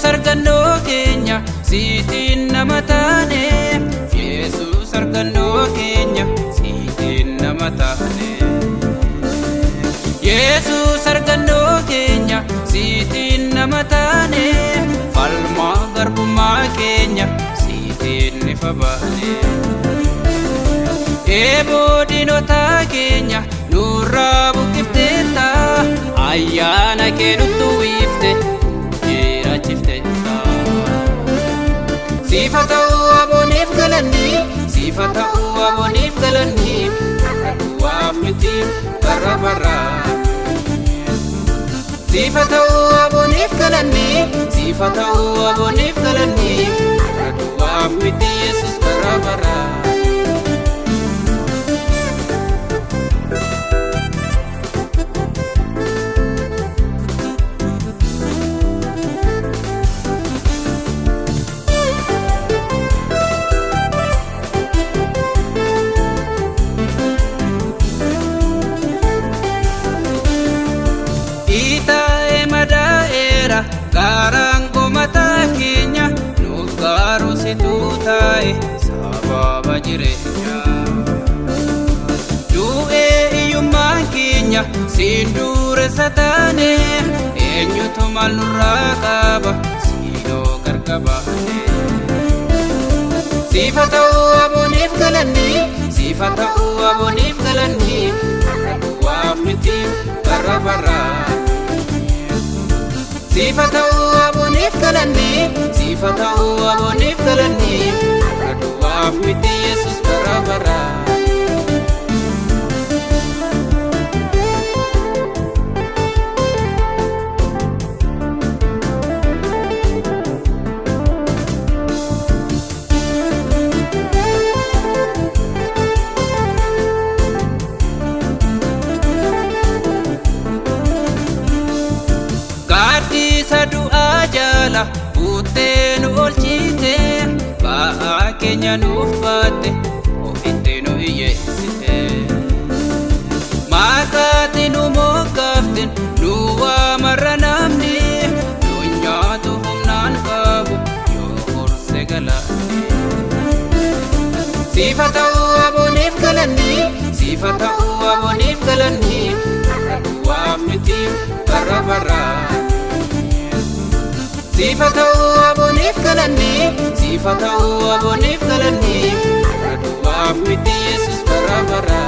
Yesus argannoo keenya siitiin nama taane. Yesus argannoo keenya siitiin nama taane. Yesus argannoo keenya siitiin nama taane. Falmaa garbummaa keenya siitiin ifa baane. Eeboo diinota keenya nurraa buqqifteetta. Ayyaana kee nutti uwwifte jiraachifteetta. Siifa ta'uu abooniif galanni, siifa ta'uu abooniif galanni. Duwwaaf miti bara bara. Siifa ta'uu abooniif galanni, siifa ta'uu abooniif galanni. Duwwaaf miti Yesus bara bara. Garaan gomataa keenya nuuf gaaruu situu taa'e sababa jireenya. Du'ee iyyummaan keenya siin dureessa taane. Eenyutu maal nurraa qaba siinoo gargabaane. Siifa ta'uu abooniif galanni, siifa ta'uu abooniif galanni. Duwwaaf miti bara bara. Siifa ta'uu abooniif galanni, siifa ta'uu abooniif galanni. Duwwaaf miti Yesus bara bara. Du'aa jala buutee nu oolchite. Ba'aa keenya nuuf baatte ofitti nu hiyyeessite. Maqaati nu moggaafte nu waamarra namni. Nu nyaatu humnaan qabu yoo horse galaanne. Siifa ta'uu abooniif galanni, siifa ta'uu abooniif galanni. Duwwaaf miti bara bara. Siifa ta'uu abooniif galanni, siifa ta'uu abooniif galanni. Duwwaaf miti Yesus bara bara.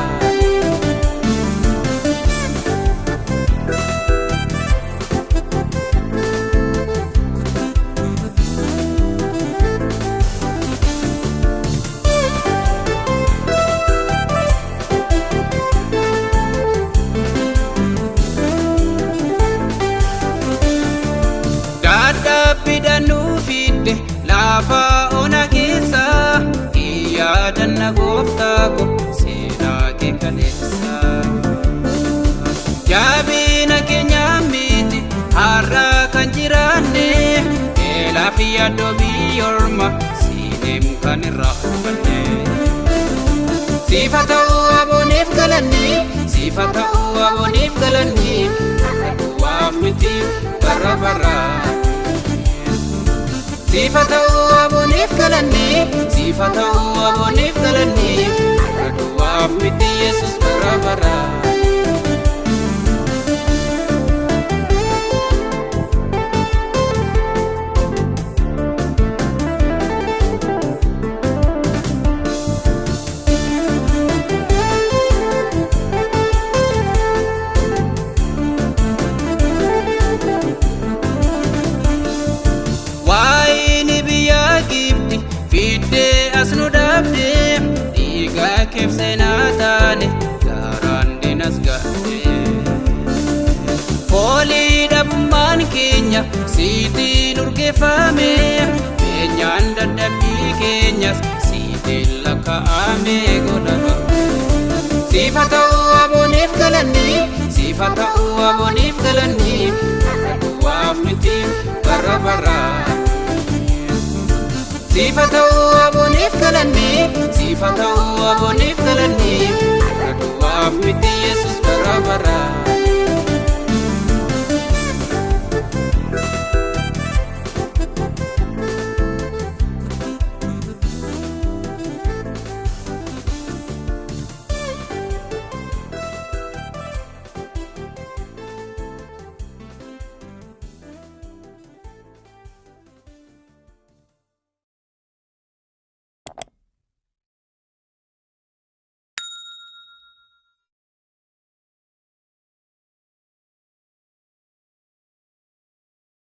Bidhanuu fidde lafa ona keessa. Yaadanna gooftaa ko seenaa kee kaleessa. Jabina keenya miti har'a kan jiraanne. Beelaa fi yaaddoo biyyoorma siidheem kan irraa hubanne. Siifa ta'uu abooniif galanni, siifa ta'uu abooniif galanni. Duwwaaf miti bara bara. Siifa ta'uu abooniif galanni, siifa ta'uu abooniif galanni. Duwwaaf miti Yesus bara bara. Fidde as nu dhabde dhiigaa keef seenaa taane. Garaan diinas gaadde. Foolii dhabummaan keenya siitiin urgeeffame. Beenyaan dadhabbii keenyas siitiin lakkaa'ame godhama. Siifa ta'uu abooniif galanni, siifa ta'uu abooniif galanni. Duwwaaf miti bara bara. Siifa ta'uu abooniif galanni, siifa ta'uu abooniif galanni. Duwwaaf miti Yesus bara bara.